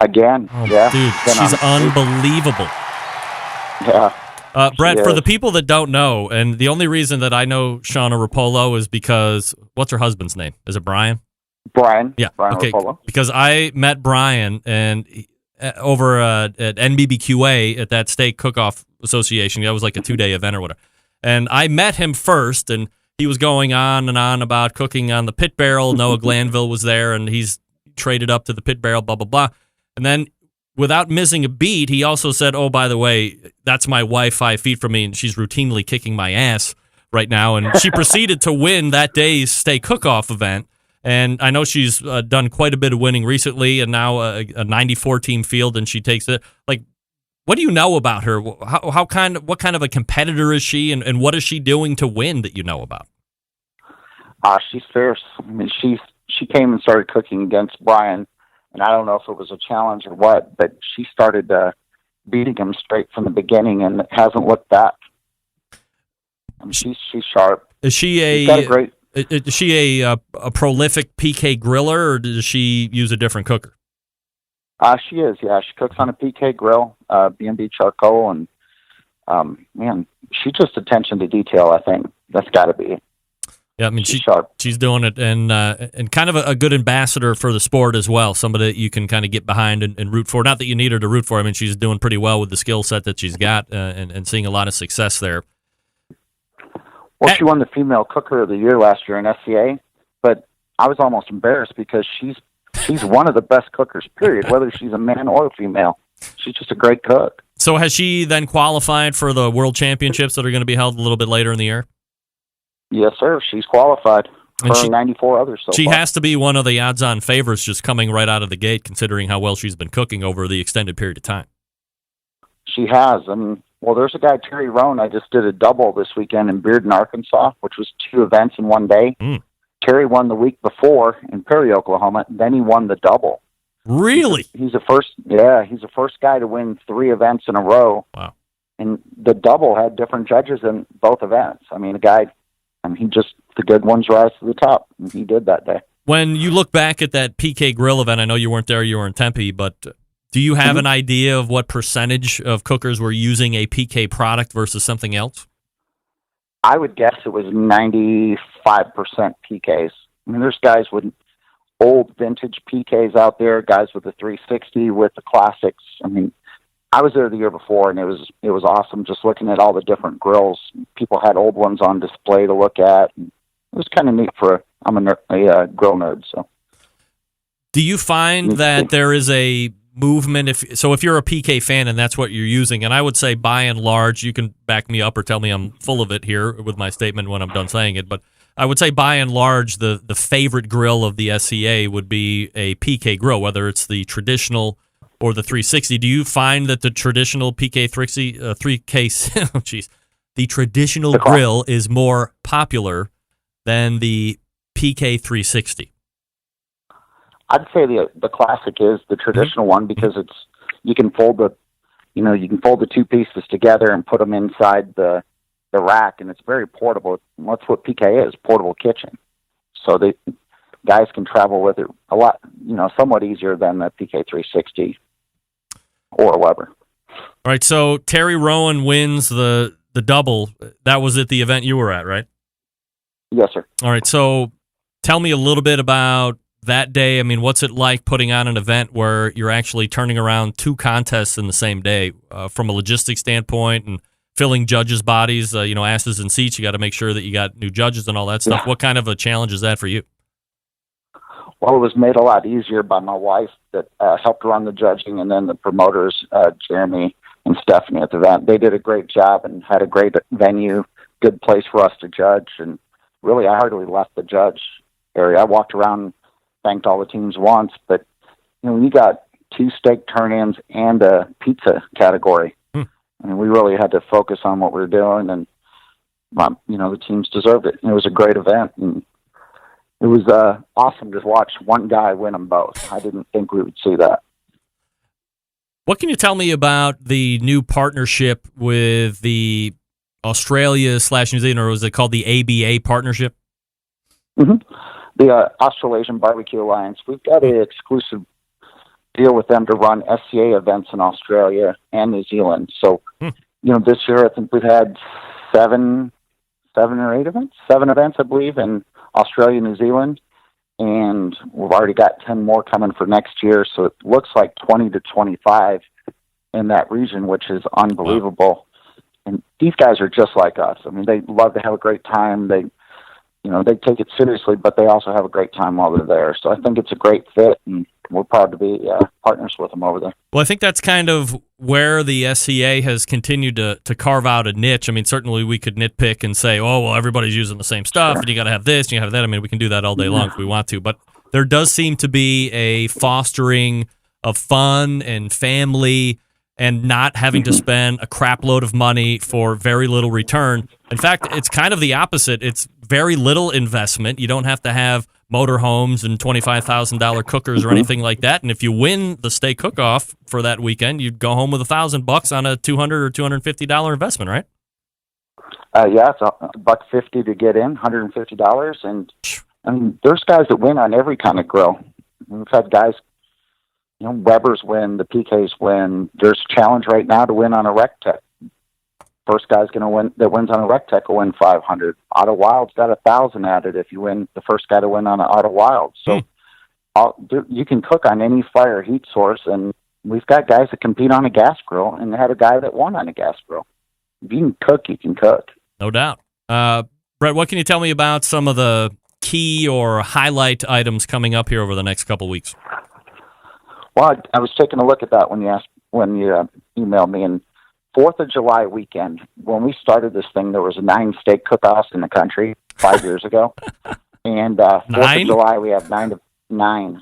Again, oh, yeah. Dude, she's unbelievable. Yeah. Brett, for the people that don't know, and the only reason that I know Shauna Rapolo is because, what's her husband's name? Is it Brian? Brian. Yeah. Brian okay. Rapolo. Because I met Brian over at NBBQA at that Steak Cook-Off Association. That was like a 2-day event or whatever. And I met him first, and he was going on and on about cooking on the pit barrel. Noah Glanville was there, and he's traded up to the pit barrel, blah, blah, blah. And then, without missing a beat, he also said, oh, by the way, that's my wife 5 feet from me, and she's routinely kicking my ass right now. And she proceeded to win that day's Steak Cook-Off event. And I know she's done quite a bit of winning recently, and now a 94-team field, and she takes it. Like, what do you know about her? What kind of a competitor is she, and what is she doing to win that you know about? She's fierce. I mean, she came and started cooking against Brian. And I don't know if it was a challenge or what, but she started beating him straight from the beginning, and it hasn't looked back. I mean, she's sharp. Is she a prolific PK griller, or does she use a different cooker? She is. Yeah, she cooks on a PK grill, B&B charcoal, and man, she's just attention to detail. I think that's got to be. Yeah, I mean, she's doing it, and kind of a good ambassador for the sport as well, somebody that you can kind of get behind and root for. Not that you need her to root for. I mean, she's doing pretty well with the skill set that she's got and seeing a lot of success there. Well, she won the Female Cooker of the Year last year in SCA, but I was almost embarrassed because she's one of the best cookers, period, whether she's a man or a female. She's just a great cook. So has she then qualified for the World Championships that are going to be held a little bit later in the year? Yes, sir. She's qualified. Her 94 others so She far. has to be one of the odds-on favorites just coming right out of the gate, considering how well she's been cooking over the extended period of time. She has. I mean, well, there's a guy, Terry Rohn. I just did a double this weekend in Bearden, Arkansas, which was 2 events in one day. Terry won the week before in Perry, Oklahoma. Then he won the double. Really? He's the first guy to win 3 events in a row. Wow. And the double had different judges in both events. I mean, the good ones rise to the top, and he did that day. When you look back at that PK Grill event, I know you weren't there, you were in Tempe, but do you have an idea of what percentage of cookers were using a PK product versus something else? I would guess it was 95% PKs. I mean, there's guys with old vintage PKs out there, guys with the 360, with the classics. I mean, I was there the year before, and it was awesome just looking at all the different grills. People had old ones on display to look at. And it was kind of neat I'm a grill nerd, so. Do you find that there is a movement? If you're a PK fan and that's what you're using, and I would say by and large, you can back me up or tell me I'm full of it here with my statement when I'm done saying it, but I would say by and large, the favorite grill of the SCA would be a PK grill, whether it's the traditional or the 360. Do you find that the traditional PK 3K, the traditional grill is more popular than the PK 360? I'd say the classic is the traditional one because you can fold the two pieces together and put them inside the rack, and it's very portable. That's what PK is, portable kitchen. So the guys can travel with it a lot, somewhat easier than the PK 360 or Weber. All right, so Terry Rowan wins the double. That was at the event you were at, right? Yes, sir. All right, so tell me a little bit about that day. I mean, what's it like putting on an event where you're actually turning around two contests in the same day from a logistics standpoint and filling judges' bodies, asses and seats? You got to make sure that you got new judges and all that stuff. Yeah. What kind of a challenge is that for you? Well, it was made a lot easier by my wife that helped run the judging, and then the promoters, Jeremy and Stephanie at the event. They did a great job and had a great venue, good place for us to judge. And really, I hardly left the judge area. I walked around, thanked all the teams once, but when you got 2 steak turn-ins and a pizza category, I mean, we really had to focus on what we were doing, and the teams deserved it. And it was a great event, and it was awesome to watch one guy win them both. I didn't think we would see that. What can you tell me about the new partnership with the Australia/New Zealand, or was it called the ABA partnership? Mm-hmm. The Australasian Barbecue Alliance. We've got an exclusive deal with them to run SCA events in Australia and New Zealand. So, this year I think we've had 7 or 8 events, 7 events, I believe, in Australia, New Zealand, and we've already got 10 more coming for next year. So it looks like 20 to 25 in that region, which is unbelievable. And these guys are just like us. I mean, they love to have a great time. They take it seriously, but they also have a great time while they're there. So I think it's a great fit, and we're proud to be partners with them over there. Well, I think that's kind of where the SCA has continued to carve out a niche. I mean, certainly we could nitpick and say, oh, well, everybody's using the same stuff, and you got to have this, and you have that. I mean, we can do that all day long if we want to. But there does seem to be a fostering of fun and family and not having to spend a crap load of money for very little return. In fact, it's kind of the opposite. It's very little investment. You don't have to have motorhomes and $25,000 cookers or anything like that. And if you win the steak cook-off for that weekend, you'd go home with $1,000 on a $200 or $250 investment, right? Yeah, it's $150 to get in, $150, and I mean, there's guys that win on every kind of grill. We've had guys, Weber's win, the PKs win. There's a challenge right now to win on a RecTech. First guy's going to win that wins on a RecTech will win $500. Auto Wild's got $1,000 added if you win the first guy to win on an Auto Wild. So you can cook on any fire heat source, and we've got guys that compete on a gas grill, and they had a guy that won on a gas grill. If you can cook, you can cook. No doubt. Brett, what can you tell me about some of the key or highlight items coming up here over the next couple weeks? Well, I was taking a look at that when you emailed me, and 4th of July weekend, when we started this thing, there was 9 steak cook-offs in the country 5 years ago. And 4th of July, we have 9. The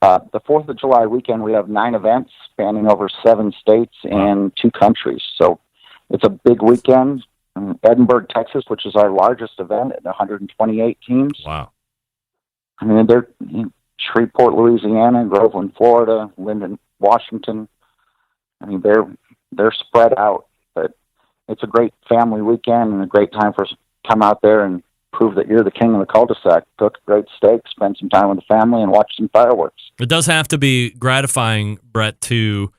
4th of July weekend, we have 9 events spanning over 7 states and 2 countries. So it's a big weekend. Edinburgh, Texas, which is our largest event at 128 teams. Wow. I mean, they're Shreveport, Louisiana, Groveland, Florida, Linden, Washington. I mean, they're spread out, but it's a great family weekend and a great time for us to come out there and prove that you're the king of the cul-de-sac. Cook a great steak, spend some time with the family, and watch some fireworks. It does have to be gratifying, Brett, to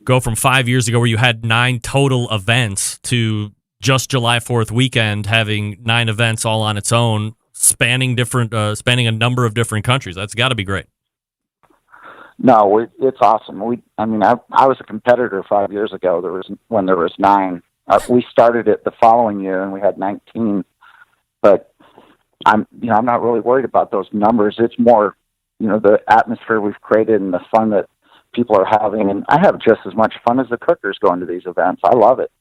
go from 5 years ago where you had 9 total events to just July 4th weekend having 9 events all on its own spanning a number of different countries. That's got to be great. No, it's awesome. I was a competitor 5 years ago. When there was 9. We started it the following year, and we had 19. But I'm not really worried about those numbers. It's more, the atmosphere we've created and the fun that people are having. And I have just as much fun as the cookers going to these events. I love it.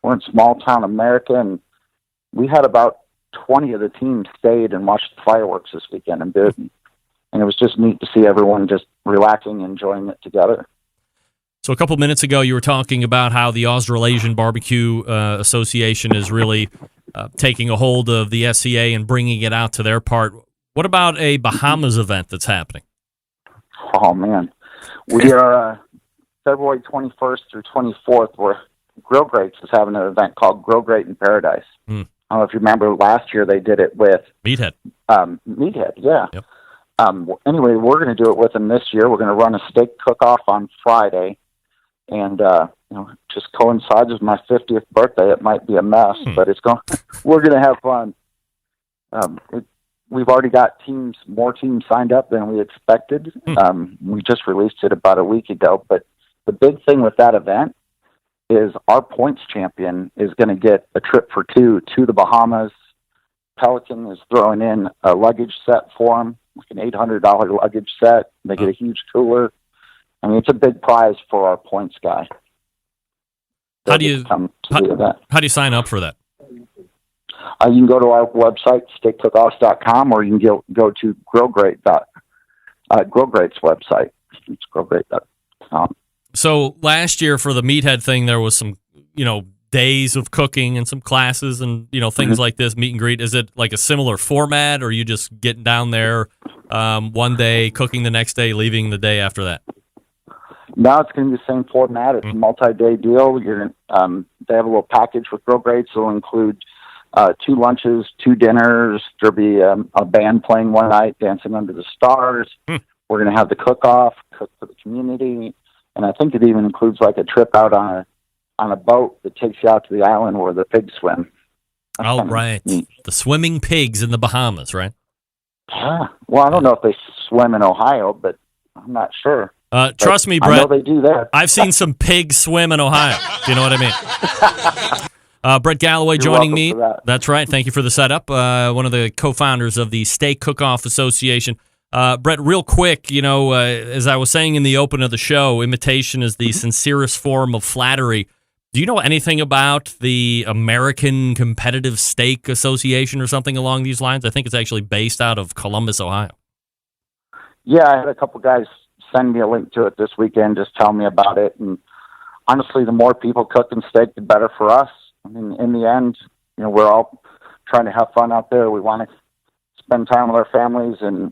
We're in small town America, and we had about 20 of the team stayed and watched the fireworks this weekend in Bidden. And it was just neat to see everyone just relaxing and enjoying it together. So a couple minutes ago, you were talking about how the Australasian Barbecue Association is really taking a hold of the SCA and bringing it out to their part. What about a Bahamas event that's happening? Oh, man. We are February 21st through 24th, where Grill Greats is having an event called Grill Great in Paradise. I don't know if you remember last year they did it with Meathead. Meathead, yeah. Yep. Anyway, we're going to do it with them this year. We're going to run a steak cook-off on Friday. And just coincides with my 50th birthday. It might be a mess, but we're going to have fun. We've already got more teams signed up than we expected. We just released it about a week ago. But the big thing with that event is our points champion is going to get a trip for 2 to the Bahamas. Pelican is throwing in a luggage set for him, like an $800 luggage set. They get a huge cooler. I mean, it's a big prize for our points guy. How do you sign up for that? You can go to our website, steakcookoffs.com, or you can go to Grillgreat's website. It's grillgreat.com. So last year for the Meathead thing, there was some, days of cooking and some classes and, things like this, meet and greet. Is it like a similar format, or are you just getting down there one day, cooking the next day, leaving the day after that? No, it's going to be the same format. It's a multi-day deal. They have a little package with Grill Greats. It'll include 2 lunches, 2 dinners. There'll be a band playing one night, Dancing Under the Stars. We're going to have the cook-off, cook for the community, and I think it even includes like a trip out on a boat that takes you out to the island where the pigs swim. Oh, right. The swimming pigs in the Bahamas, right? Yeah. Well, I don't know if they swim in Ohio, but I'm not sure. Trust me, Brett. I know they do that. I've seen some pigs swim in Ohio. Do you know what I mean? Brett Gallaway joining me. That's right. Thank you for the setup. One of the co-founders of the Steak Cook-Off Association. Brett, real quick, as I was saying in the open of the show, imitation is the sincerest form of flattery. Do you know anything about the American Competitive Steak Association or something along these lines? I think it's actually based out of Columbus, Ohio. Yeah, I had a couple guys send me a link to it this weekend, just tell me about it. And honestly, the more people cooking steak, the better for us. I mean, in the end, we're all trying to have fun out there. We want to spend time with our families. And,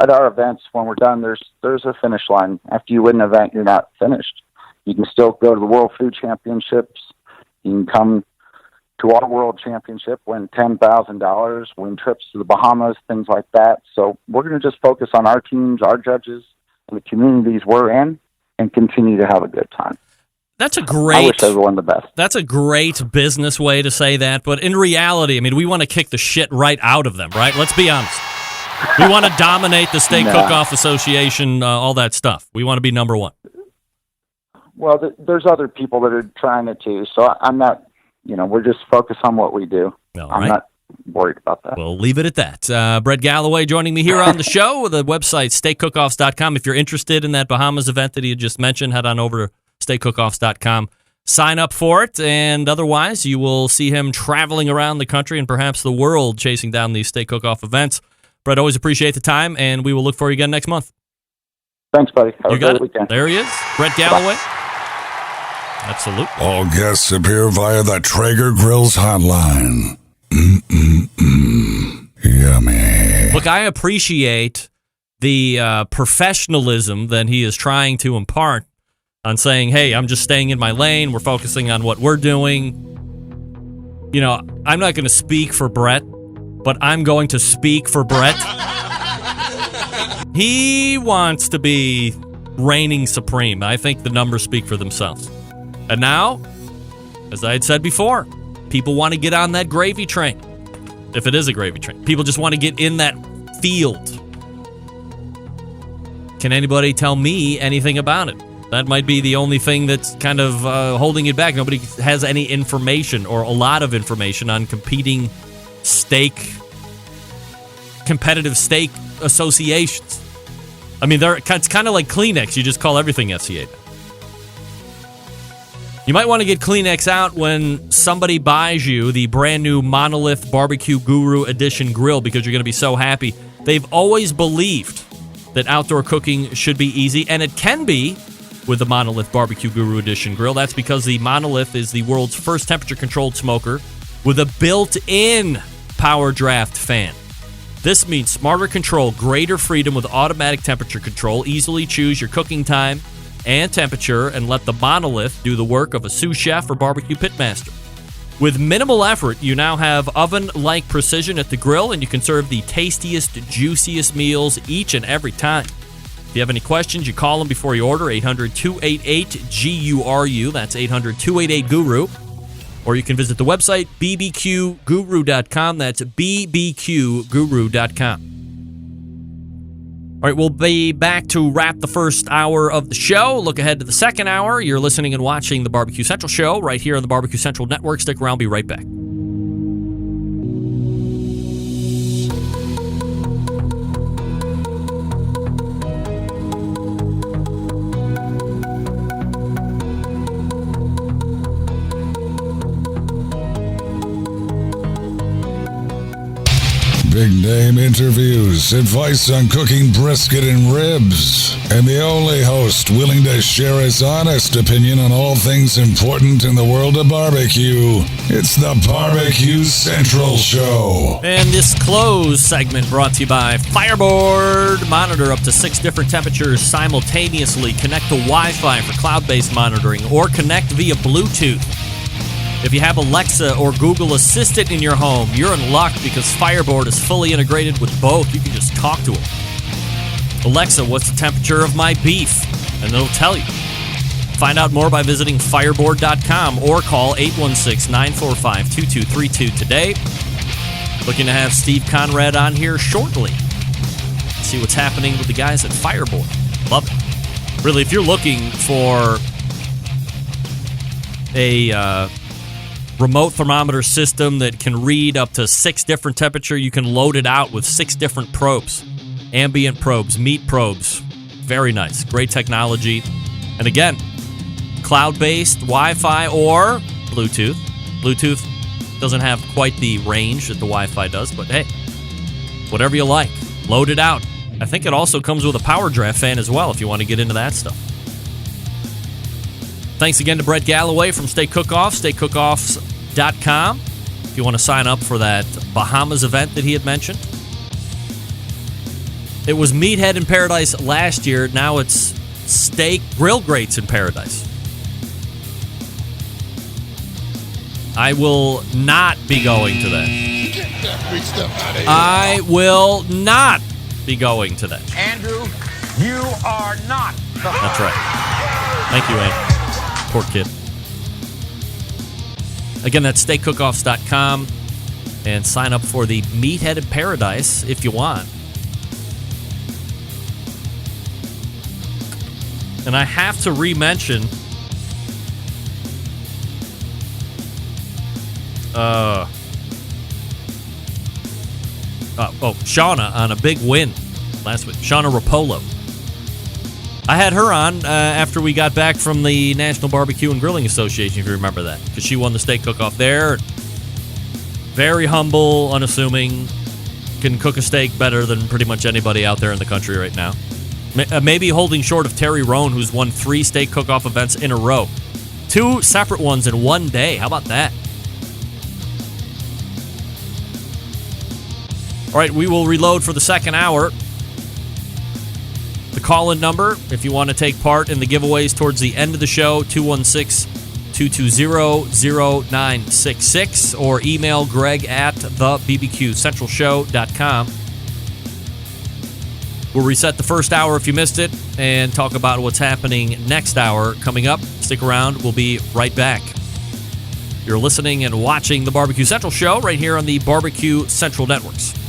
at our events, when we're done, there's a finish line. After you win an event, you're not finished. You can still go to the World Food Championships. You can come to our World Championship, win $10,000, win trips to the Bahamas, things like that. So we're going to just focus on our teams, our judges, and the communities we're in, and continue to have a good time. That's a great. I wish everyone the best. That's a great business way to say that, but in reality, I mean, we want to kick the shit right out of them, right? Let's be honest. We want to dominate the Steak Cook-Off Association, all that stuff. We want to be number one. Well, there's other people that are trying it too, so I'm not. We're just focused on what we do. I'm not worried about that. We'll leave it at that. Brett Gallaway joining me here on the show. The website, steakcookoffs.com. If you're interested in that Bahamas event that he just mentioned, head on over to steakcookoffs.com. Sign up for it, and otherwise you will see him traveling around the country and perhaps the world chasing down these Steak Cook-Off events. Brett, always appreciate the time, and we will look for you again next month. Thanks, buddy. Have you a got great it. Weekend. There he is, Brett Gallaway. Absolutely. All guests appear via the Traeger Grills hotline. Yummy. Look, I appreciate the professionalism that he is trying to impart on saying, hey, I'm just staying in my lane. We're focusing on what we're doing. I'm not going to speak for Brett, but I'm going to speak for Brett. He wants to be reigning supreme. I think the numbers speak for themselves. And now, as I had said before, people want to get on that gravy train. if it is a gravy train. People just want to get in that field. Can anybody tell me anything about it? That might be the only thing that's kind of holding it back. Nobody has any information or a lot of information on competitive steak associations. I mean, it's kind of like Kleenex. You just call everything SCA. You might want to get Kleenex out when somebody buys you the brand new Monolith BBQ Guru Edition grill because you're going to be so happy. They've always believed that outdoor cooking should be easy, and it can be with the Monolith BBQ Guru Edition grill. That's because the Monolith is the world's first temperature-controlled smoker with a built-in power draft fan. This means smarter control, greater freedom with automatic temperature control. Easily choose your cooking time and temperature and let the Monolith do the work of a sous chef or barbecue pitmaster. With minimal effort, you now have oven-like precision at the grill, and you can serve the tastiest, juiciest meals each and every time. If you have any questions, you call them before you order, 800-288-GURU. That's 800-288-GURU. Or you can visit the website, bbqguru.com. That's bbqguru.com. All right, we'll be back to wrap the first hour of the show. Look ahead to the second hour. You're listening and watching the Barbecue Central show right here on the Barbecue Central Network. Stick around. Be right back. Big name interviews, advice on cooking brisket and ribs, and the only host willing to share his honest opinion on all things important in the world of barbecue. It's the Barbecue Central Show. And this closed segment brought to you by FireBoard. Monitor up to 6 different temperatures simultaneously. Connect to Wi-Fi for cloud-based monitoring or connect via Bluetooth. If you have Alexa or Google Assistant in your home, you're in luck because FireBoard is fully integrated with both. You can just talk to it. Alexa, what's the temperature of my beef? And it'll tell you. Find out more by visiting FireBoard.com or call 816-945-2232 today. Looking to have Steve Conrad on here shortly. See what's happening with the guys at FireBoard. Love it. Really, if you're looking for a remote thermometer system that can read up to 6 different temperatures, you can load it out with 6 different probes. Ambient probes, meat probes. Very nice. Great technology. And again, cloud-based, Wi-Fi, or Bluetooth. Bluetooth doesn't have quite the range that the Wi-Fi does, but hey, whatever you like, load it out. I think it also comes with a power draft fan as well if you want to get into that stuff. Thanks again to Brett Gallaway from Steak Cook-Offs, steakcookoffs.com. If you want to sign up for that Bahamas event that he had mentioned. It was Meathead in Paradise last year. Now it's Steak Grill Grates in Paradise. I will not be going to that. I will not be going to that. Andrew, you are not. That's right. Thank you, Andrew. Poor kid. Again, that's steakcookoffs.com and sign up for the Meathead in Paradise if you want. And I have to re-mention Shauna on a big win last week. Shauna Rapolo. I had her on after we got back from the National Barbecue and Grilling Association, if you remember that, because she won the steak cook-off there. Very humble, unassuming, can cook a steak better than pretty much anybody out there in the country right now. Maybe holding short of Terry Rohn, who's won 3 steak cook-off events in a row. 2 separate ones in one day. How about that? All right, we will reload for the second hour. The call-in number, if you want to take part in the giveaways towards the end of the show, 216-220-0966, or email Greg at thebbqcentralshow.com. We'll reset the first hour if you missed it and talk about what's happening next hour coming up. Stick around. We'll be right back. You're listening and watching the Barbecue Central Show right here on the Barbecue Central Networks.